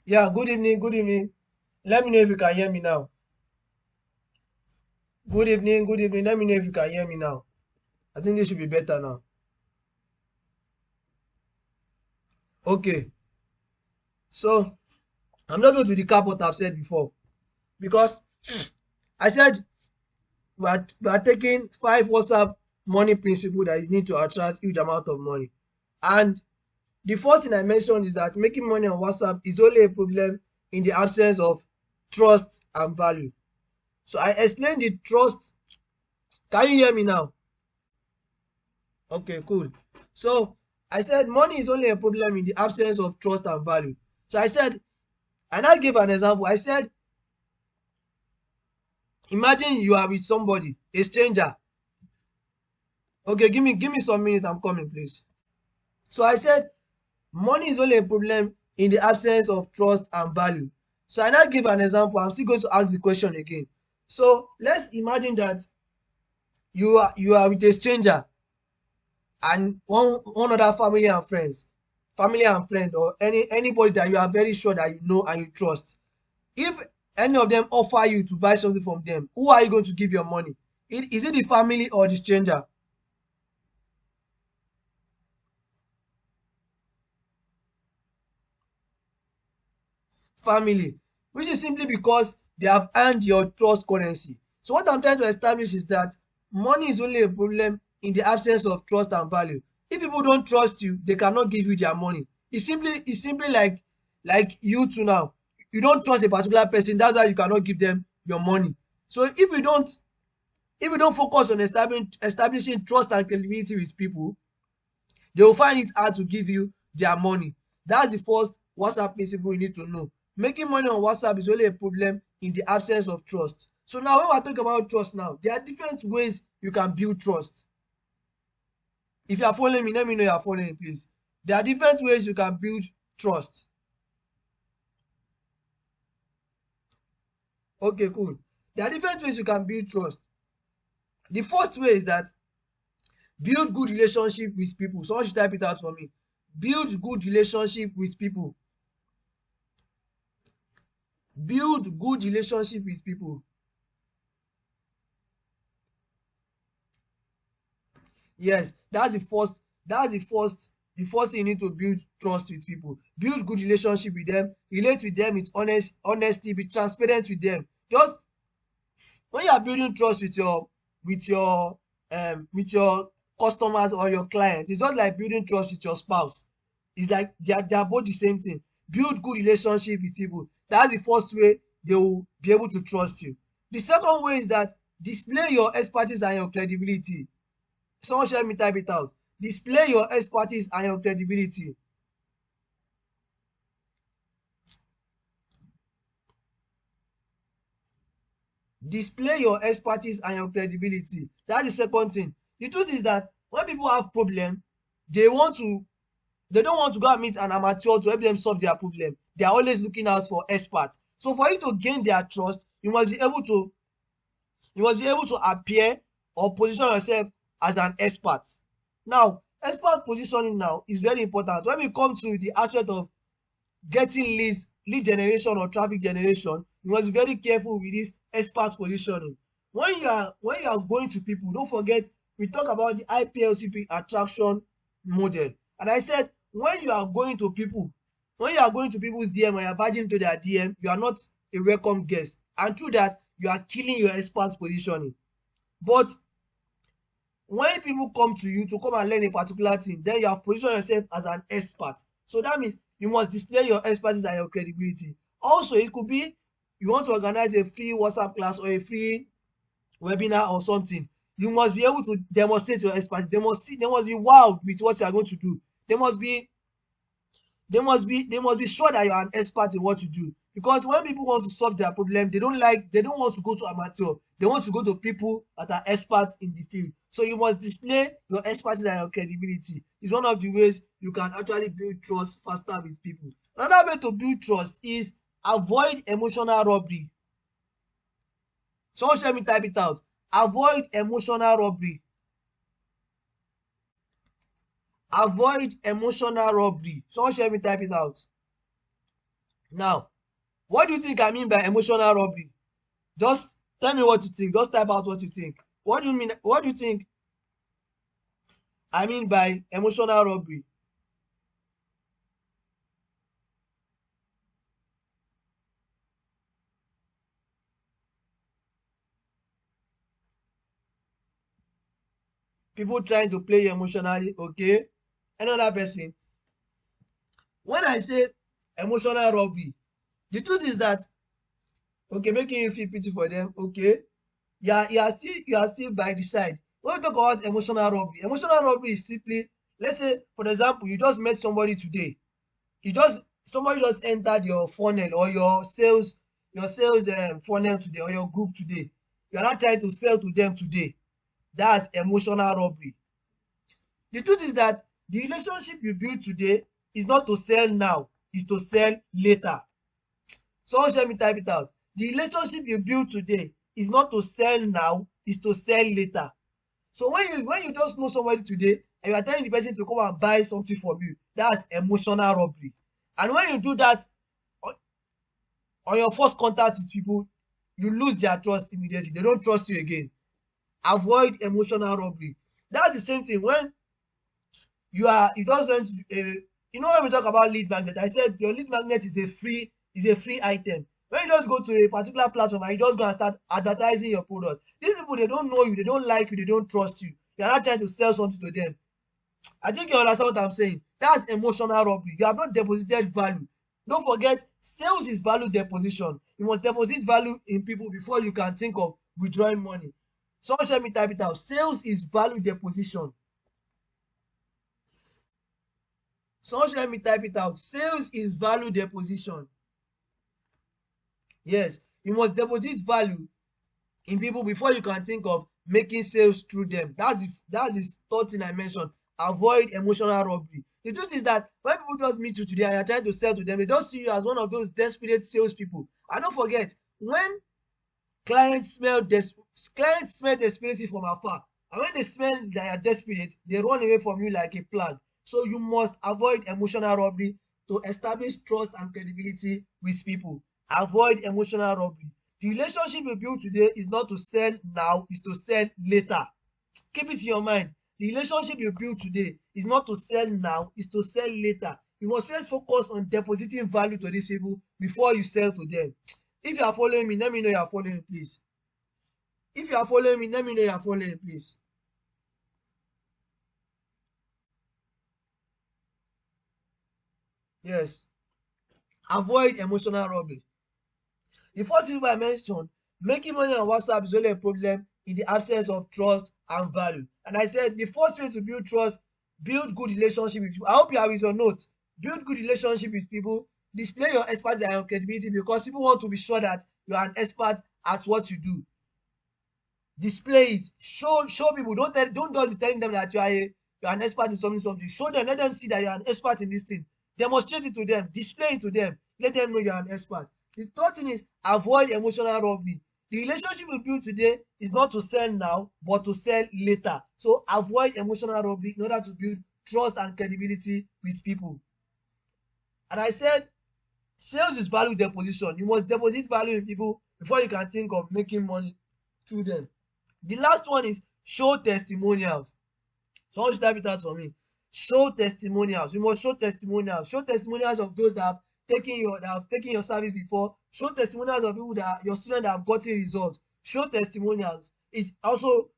Yeah, good evening, good evening. Let me know if you can hear me now. Good evening, good evening. Let me know if you can hear me now. I think this should be better now. Okay, so I'm not going to recap what I've said before because I said we are taking 5 WhatsApp money principle that you need to attract huge amount of money. And the first thing I mentioned is that making money on WhatsApp is only a problem in the absence of trust and value. So I explained the trust. Can you hear me now? Okay, cool. So I said money is only a problem in the absence of trust and value. So I said, and I gave an example. I said, imagine you are with somebody, a stranger. Okay, give me some minutes. I'm coming, please. So I said, money is only a problem in the absence of trust and value. So I now give an example. I'm still going to ask the question again. So let's imagine that you are with a stranger and one other family and friend, or anybody that you are very sure that you know and you trust. If any of them offer you to buy something from them, who are you going to give your money? Is it the family or the stranger? Family, which is simply because they have earned your trust currency. So what I'm trying to establish is that money is only a problem in the absence of trust and value. If people don't trust you, they cannot give you their money. It's simply like you two now. You don't trust a particular person, that's why you cannot give them your money. So if we don't focus on establishing trust and credibility with people, they will find it hard to give you their money. That's the first WhatsApp principle you need to know. Making money on WhatsApp is only a problem in the absence of trust. So now when we're talking about trust now, there are different ways you can build trust. If you are following me, let me know you are following, please. There are different ways you can build trust. Okay, cool. There are different ways you can build trust. The first way is that build good relationship with people. Someone should type it out for me. Build good relationship with people. Build good relationship with people. Yes, that's the first thing you need to build trust with people. Build good relationship with them, relate with them with honesty, be transparent with them. Just when you are building trust with your customers or your clients, it's just like building trust with your spouse. It's like they are both the same thing. Build good relationship with people. That's the first way they will be able to trust you. The second way is that display your expertise and your credibility. Someone should help me type it out. Display your expertise and your credibility. Display your expertise and your credibility. That's the second thing. The truth is that when people have problem, they want to they don't want to go and meet an amateur to help them solve their problem. They are always looking out for experts. So for you to gain their trust, you must be able to appear or position yourself as an expert. Now, expert positioning now is very important. When we come to the aspect of getting lead generation or traffic generation, you must be very careful with this expert positioning. When you are going to people, don't forget we talk about the IPLCP attraction model. And I said when you are going to people's DM or you are barging into their DM, you are not a welcome guest. And through that, you are killing your expert positioning. But when people come to you to come and learn a particular thing, then you have positioned yourself as an expert. So that means you must display your expertise and your credibility. Also, it could be you want to organize a free WhatsApp class or a free webinar or something. You must be able to demonstrate your expertise. They must be wowed with what you are going to do. They must be sure that you are an expert in what you do. Because when people want to solve their problem, they don't want to go to amateur. They want to go to people that are experts in the field. So you must display your expertise and your credibility. It's one of the ways you can actually build trust faster with people. Another way to build trust is avoid emotional robbery. Someone help me type it out. Avoid emotional robbery. Avoid emotional robbery. Someone help me type it out. Now, what do you think I mean by emotional robbery? Just tell me what you think. Just type out what you think. What do you mean? What do you think I mean by emotional robbery? People trying to play you emotionally, okay? Another person. When I say emotional robbery, the truth is that, okay, making you feel pity for them, okay? You are still by the side. When we talk about emotional robbery is simply, let's say, for example, you just met somebody today. Somebody just entered your funnel or your sales funnel today, or your group today. You are not trying to sell to them today. That's emotional robbery. The truth is that the relationship you build today is not to sell now, is to sell later. Someone help me type it out. The relationship you build today is not to sell now, is to sell later. So when you just know somebody today and you are telling the person to come and buy something from you, that's emotional robbery. And when you do that on on your first contact with people, you lose their trust immediately. They don't trust you again. Avoid emotional robbery. That's the same thing when you just went to when we talk about lead magnet, I said your lead magnet is a free item. When you just go to a particular platform and you just go and start advertising your product, these people, they don't know you, they don't like you, they don't trust you. You are not trying to sell something to them. I think you understand what I'm saying. That's emotional robbery. You have not deposited value. Don't forget, sales is value deposition. You must deposit value in people before you can think of withdrawing money. Someone let me type it out. Sales is value deposition. Someone let me type it out. Sales is value deposition. Yes, you must deposit value in people before you can think of making sales through them. That's the third thing I mentioned. Avoid emotional robbery. The truth is that when people just meet you today and you're trying to sell to them, they don't see you as one of those desperate salespeople. And don't forget, when clients smell desperation from afar, and when they smell that you're desperate, they run away from you like a plague. So you must avoid emotional robbery to establish trust and credibility with people. Avoid emotional robbery. The relationship you build today is not to sell now, is to sell later. Keep it in your mind. The relationship you build today is not to sell now, is to sell later. You must first focus on depositing value to these people before you sell to them. If you are following me, let me know you are following, please. If you are following me, let me know you are following, please. Yes. Avoid emotional robbery. The first people I mentioned, making money on WhatsApp is only a problem in the absence of trust and value. And I said the first way to build trust, build good relationship with people. I hope you have with your notes. Build good relationship with people. Display your expertise and your credibility, because people want to be sure that you are an expert at what you do. Display it. Show people. Don't just be telling them that you are an expert in something. Show them. Let them see that you are an expert in this thing. Demonstrate it to them. Display it to them. Let them know you are an expert. The third thing is avoid emotional robbery. The relationship you build today is not to sell now, but to sell later. So avoid emotional robbery in order to build trust and credibility with people. And I said sales is value deposition. You must deposit value in people before you can think of making money through them. The last one is show testimonials. Someone should type it out for me. Show testimonials. You must show testimonials. Show testimonials of those that have taken your service before. Show testimonials of people your students that have gotten results. Show testimonials. It also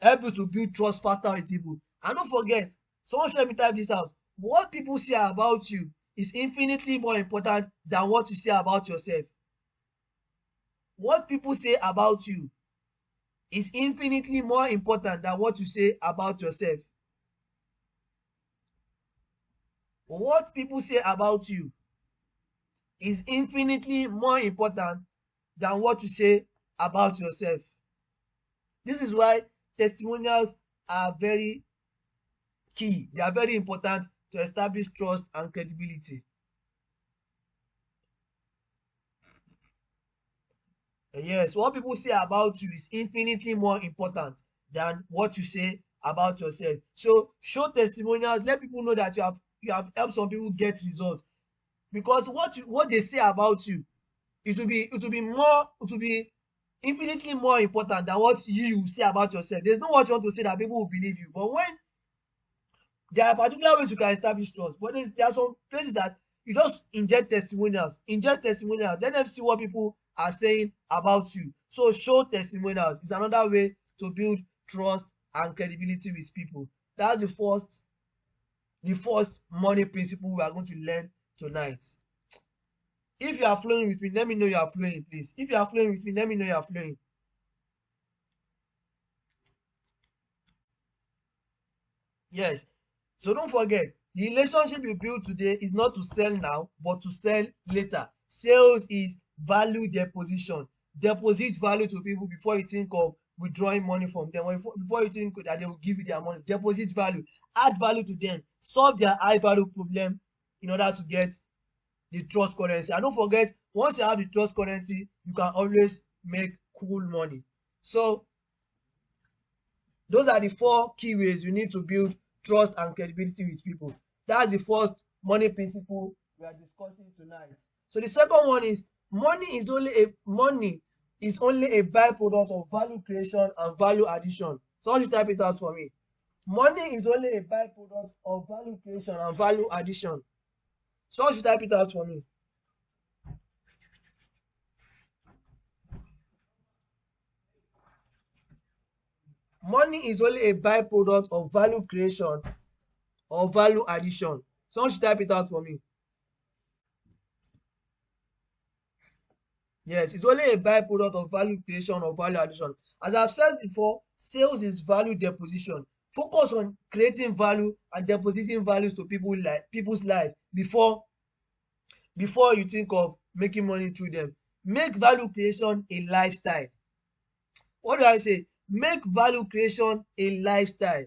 help you to build trust faster with people. And don't forget, someone should let me type this out. What people say about you is infinitely more important than what you say about yourself. What people say about you is infinitely more important than what you say about yourself. What people say about you is infinitely more important than what you say about yourself. This is why testimonials are very key. They are very important to establish trust and credibility. Yes, what people say about you is infinitely more important than what you say about yourself. So show testimonials, let people know that helped some people get results, because what they say about you, it will be infinitely more important than what you say about yourself. There's no what you want to say that people will believe you, but when there are particular ways you can establish trust, but there are some places that you just ingest testimonials, let them see what people are saying about you. So show testimonials is another way to build trust and credibility with people. That's the first money principle we are going to learn tonight. If you are flowing with me, let me know you are flowing, please. If you are flowing with me, let me know you are flowing. Yes. So don't forget, the relationship you build today is not to sell now, but to sell later. Sales is value deposition. Deposit value to people before you think of withdrawing money from them, or before you think that they will give you their money. Deposit value, add value to them, solve their high value problem in order to get the trust currency. And don't forget, once you have the trust currency, you can always make cool money. So those are the four key ways you need to build trust and credibility with people. That's the first money principle we are discussing tonight. So the second one is money is only a byproduct of value creation and value addition. So why don't you type it out for me? Money is only a byproduct of value creation and value addition. So why don't you type it out for me? Money is only a byproduct of value creation or value addition. Someone should type it out for me. Yes, it's only a byproduct of value creation or value addition. As I've said before, sales is value deposition. Focus on creating value and depositing values to people's life before you think of making money through them. Make value creation a lifestyle. What do I say? Make value creation a lifestyle.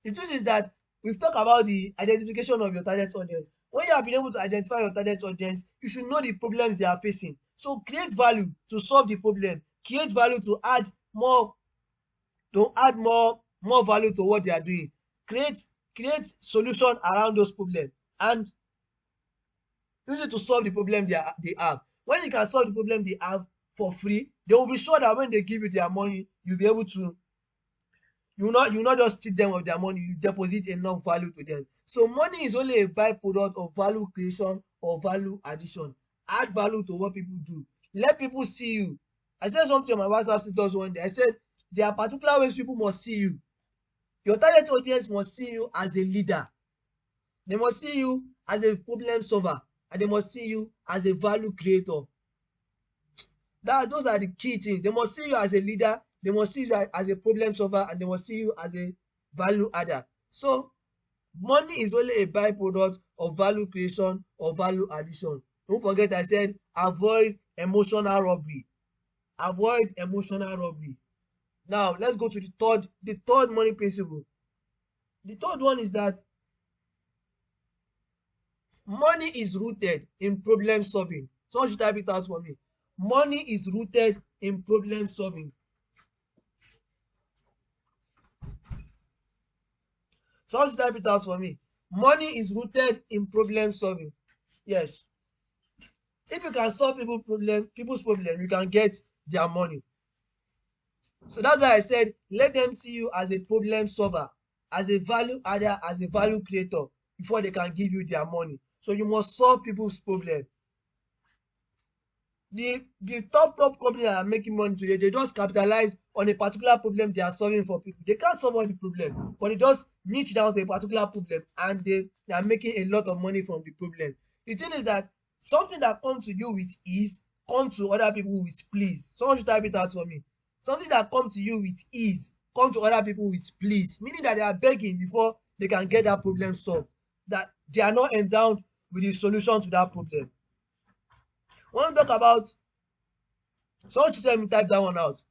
The truth is that we've talked about the identification of your target audience. When you have been able to identify your target audience, you should know the problems they are facing. So create value to solve the problem. Create value to add more value to what they are doing. Create solution around those problems and use it to solve the problem they have. When you can solve the problem they have for free, they will be sure that when they give you their money, you'll be able to you not just cheat them of their money, you deposit enough value to them. So money is only a byproduct of value creation or value addition. Add value to what people do. Let people see you. I said something on my WhatsApp status one day. I said there are particular ways people must see you. Your target audience must see you as a leader. They must see you as a problem solver, and they must see you as a value creator. Those are the key things. They must see you as a leader, they must see you as a problem solver, and they must see you as a value adder. So money is only a byproduct of value creation or value addition. Don't forget I said avoid emotional robbery. Avoid emotional robbery. Now let's go to the third money principle. The third one is that money is rooted in problem solving. Someone should type it out for me. Money is rooted in problem solving. Someone should type it out for me. Money is rooted in problem solving. Yes. If you can solve people's problem, you can get their money. So that's why I said let them see you as a problem solver, as a value adder, as a value creator before they can give you their money. So you must solve people's problem. The top company that are making money today, they just capitalize on a particular problem they are solving for people. They can't solve all the problem, but they just niche down to a particular problem and they are making a lot of money from the problem. The thing is that something that comes to you with ease comes to other people with please. Someone should type it out for me. Something that comes to you with ease comes to other people with please, meaning that they are begging before they can get that problem solved, that they are not endowed with the solution to that problem. When we talk about, someone should tell me, type that one out.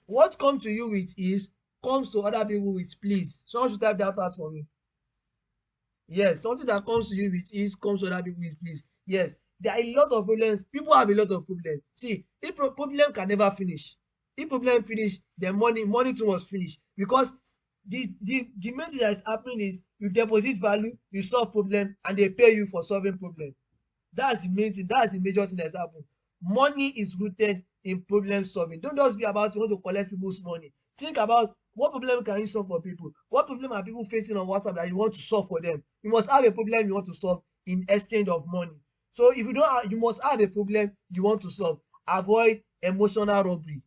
What comes to you with ease comes to other people with please. Someone should type that out for me. Yes, something that comes to you with ease comes to other people with please. Yes, there are a lot of problems. People have a lot of problems. See, if problem can never finish. If problem finish, then money too must finish. Because The main thing that is happening is you deposit value, you solve problem, and they pay you for solving problem. That's the main thing. That's the major thing that's happened. Money is rooted in problem solving. Don't just be about you want to collect people's money. Think about what problem can you solve for people. What problem are people facing on WhatsApp that you want to solve for them. You must have a problem you want to solve in exchange of money. So if you don't have, you must have a problem you want to solve. Avoid emotional robbery.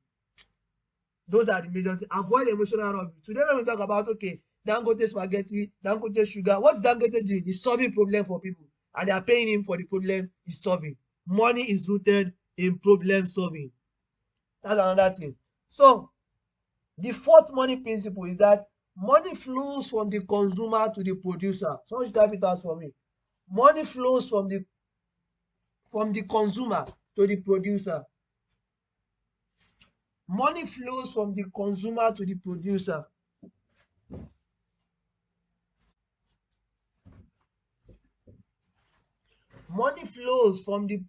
Those are the major things. Avoid emotional robbery. Today when we talk about, okay, Dangote spaghetti, Dangote sugar, what's Dangote doing? He's solving problem for people, and they are paying him for the problem he's solving. Money is rooted in problem solving. That's another thing. So the fourth money principle is that money flows from the consumer to the producer. Someone should type it out for me. Money flows from the consumer to the producer. Money flows from the consumer to the producer. Money flows from the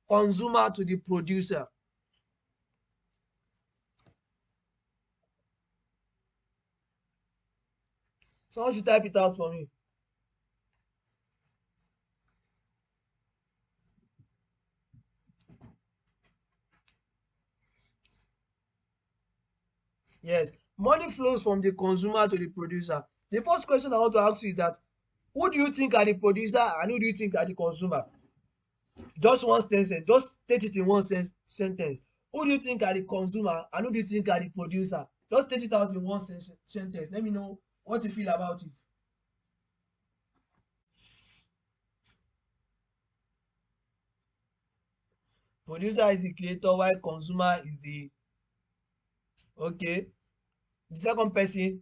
consumer to the producer. Someone should type it out for me. Yes, money flows from the consumer to the producer. The first question I want to ask you is that who do you think are the producer and who do you think are the consumer? Just one sentence, just state it in one sentence. Who do you think are the consumer and who do you think are the producer? Just state it out in one sentence. Let me know what you feel about it. Producer is the creator while consumer is the, okay. The second person,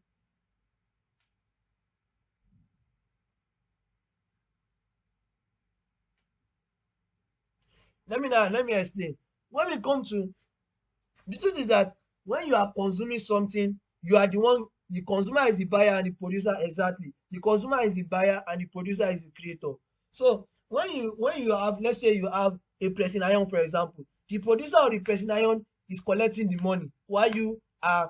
let me explain. When we come to, the truth is that when you are consuming something, you are the one, the consumer is the buyer and the producer, exactly. The consumer is the buyer and the producer is the creator. So when you have, let's say you have a pressing iron, for example, the producer of the pressing iron is collecting the money while you are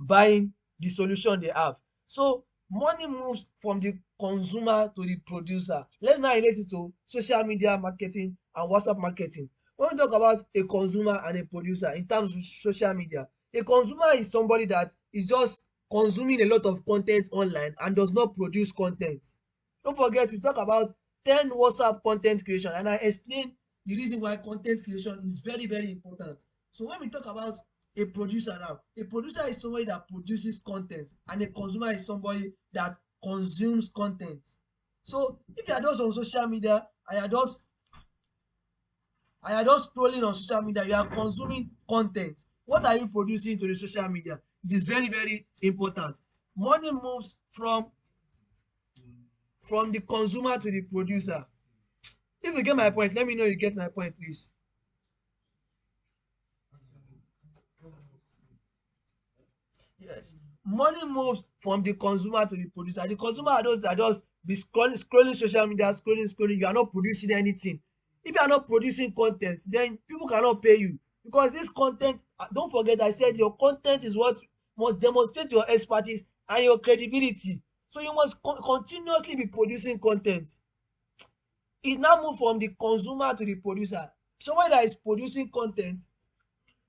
buying the solution they have. So money moves from the consumer to the producer. Let's now relate it to social media marketing and WhatsApp marketing. When we talk about a consumer and a producer in terms of social media, a consumer is somebody that is just consuming a lot of content online and does not produce content. Don't forget, we talk about 10 WhatsApp content creation, and I explain the reason why content creation is very, very important. So when we talk about a producer now, a producer is somebody that produces content, and a consumer is somebody that consumes content. So if you are just on social media and you are just scrolling on social media, you are consuming content. What are you producing to the social media? It is very, very important. Money moves from the consumer to the producer. If you get my point, let me know you get my point, please. Yes. Money moves from the consumer to the producer. The consumer are those that just be scrolling social media, scrolling. You are not producing anything. If you are not producing content, then people cannot pay you, because this content, don't forget I said your content is what must demonstrate your expertise and your credibility. So you must continuously be producing content. It now move from the consumer to the producer. Someone that is producing content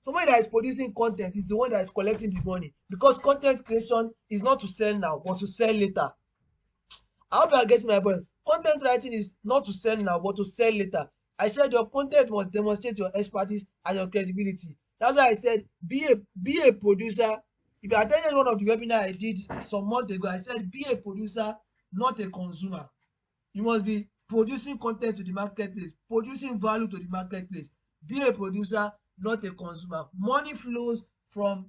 Somebody that is producing content is the one that is collecting the money, because content creation is not to sell now but to sell later. I hope you are getting my point. Content writing is not to sell now but to sell later. I said your content must demonstrate your expertise and your credibility. That's why I said be a producer. If you attended one of the webinar I did some months ago, I said be a producer, not a consumer. You must be producing content to the marketplace, producing value to the marketplace. Be a producer, not a consumer. Money flows from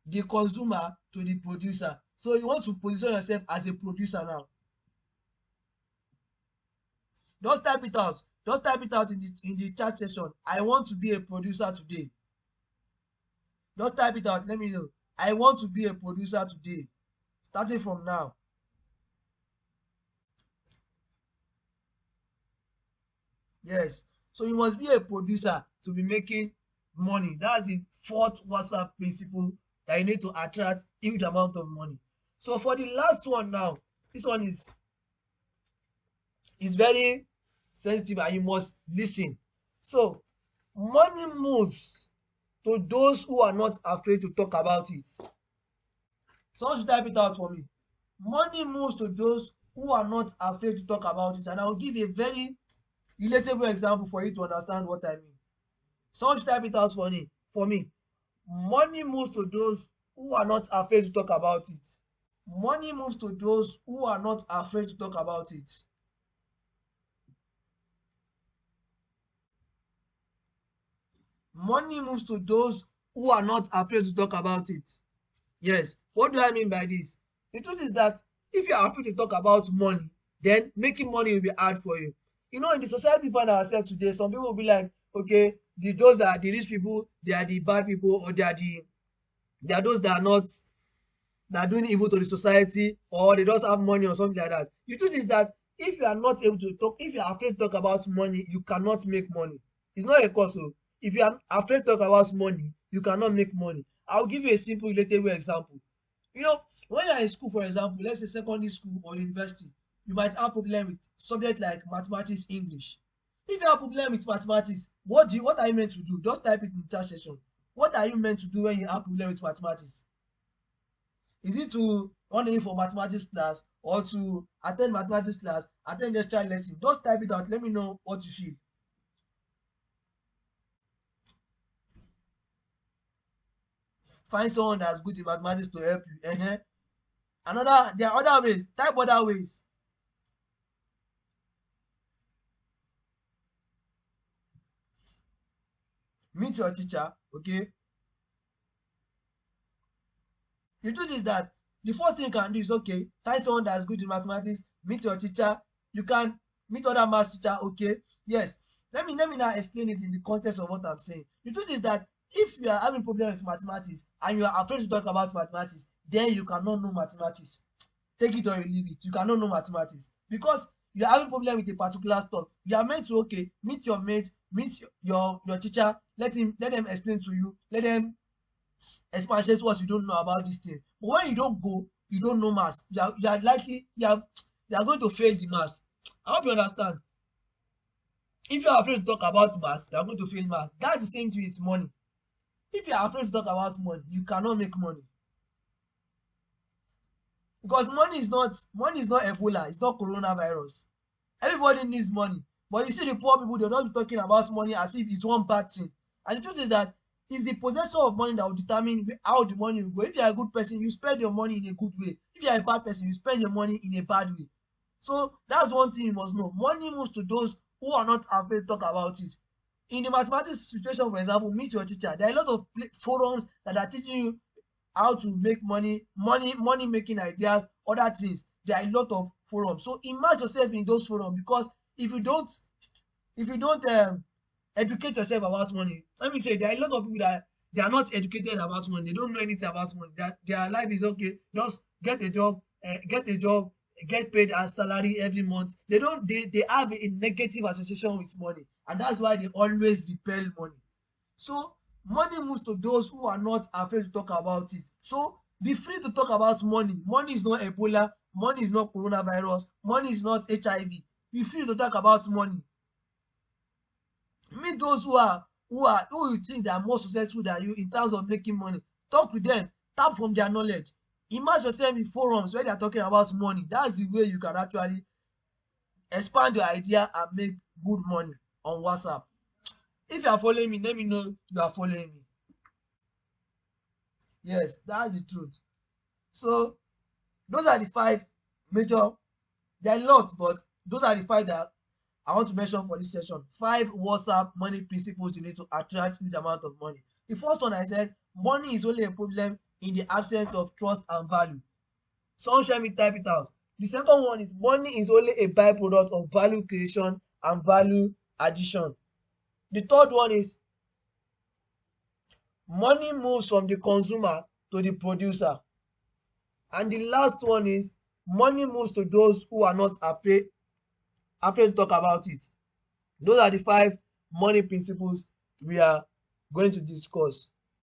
the consumer to the producer. So you want to position yourself as a producer now. Just type it out. Just type it out in the chat section. I want to be a producer today. Just type it out. Let me know. I want to be a producer today. Starting from now. Yes. So you must be a producer to be making money. That's the fourth WhatsApp principle, that you need to attract huge amount of money. So for the last one now, this one is very sensitive and you must listen. So money moves to those who are not afraid to talk about it. Someone should type it out for me. Money moves to those who are not afraid to talk about it. And I will give a very relatable example for you to understand what I mean. Someone should type it out for me. Money moves to those who are not afraid to talk about it. Money moves to those who are not afraid to talk about it. Money moves to those who are not afraid to talk about it. Yes. What do I mean by this? The truth is that if you are afraid to talk about money, then making money will be hard for you. You know, in the society we find ourselves today, some people will be like, okay, those that are the rich people, they are the bad people, or they are those that are not that are doing evil to the society, or they just have money or something like that. The truth is that if you are not able to talk, if you are afraid to talk about money, you cannot make money. It's not a cause. So if you are afraid to talk about money, you cannot make money. I'll give you a simple relatable example. You know, when you are in school, for example, let's say secondary school or university, you might have problem with subject like mathematics, English. If you have problem with mathematics, what are you meant to do? Just type it in the chat section. What are you meant to do when you have problem with mathematics? Is it to run in for mathematics class, or to attend mathematics class, attend extra lesson? Just type it out. Let me know what you feel. Find someone that's good in mathematics to help you. There are other ways. Type other ways. Meet your teacher, okay? The truth is that the first thing you can do is, okay, find someone that's good in mathematics, meet your teacher. You can meet other math teacher, okay? Yes. Let me now explain it in the context of what I'm saying. The truth is that if you are having problem with mathematics and you are afraid to talk about mathematics, then you cannot know mathematics. Take it or you leave it. You cannot know mathematics because you are having problem with a particular stuff. You are meant to, okay, meet your mate, meet your teacher, let them explain to you, let them expatiate what you don't know about this thing. But when you don't go, you don't know maths, you are likely you are going to fail the maths. I hope you understand. If you are afraid to talk about maths, you are going to fail maths. That's the same thing with money. If you are afraid to talk about money, you cannot make money. Because money is not Ebola, it's not coronavirus. Everybody needs money, but you see the poor people, they don't be talking about money as if it's one bad thing. And the truth is that it's the possessor of money that will determine how the money will go. If you are a good person, you spend your money in a good way. If you are a bad person, you spend your money in a bad way. So that's one thing you must know. Money moves to those who are not afraid to talk about it. In the mathematics situation, for example, meet your teacher. There are a lot of forums that are teaching you how to make money making ideas, other things. There are a lot of forums. So immerse yourself in those forums, because if you don't educate yourself about money, let me say there are a lot of people that they are not educated about money. They don't know anything about money. Their life is, okay, just get a job, get paid as salary every month. They have a negative association with money, and that's why they always repel money. So money moves to those who are not afraid to talk about it. So be free to talk about money. Money is not Ebola, money is not coronavirus, money is not HIV. Be free to talk about money. Meet those who you think they are more successful than you in terms of making money. Talk to them, tap from their knowledge. Immerse yourself in forums where they are talking about money. That's the way you can actually expand your idea and make good money on WhatsApp. If you are following me, let me know you are following me. Yes, that's the truth. So those are the five major. There are a lot, but those are the five that I want to mention for this session. 5 WhatsApp money principles you need to attract huge amount of money. The first one, I said, money is only a problem in the absence of trust and value. Someone share me type it out. The second one is, money is only a byproduct of value creation and value addition. The third one is, money moves from the consumer to the producer. And the last one is, money moves to those who are not afraid to talk about it. Those are the 5 money principles we are going to discuss.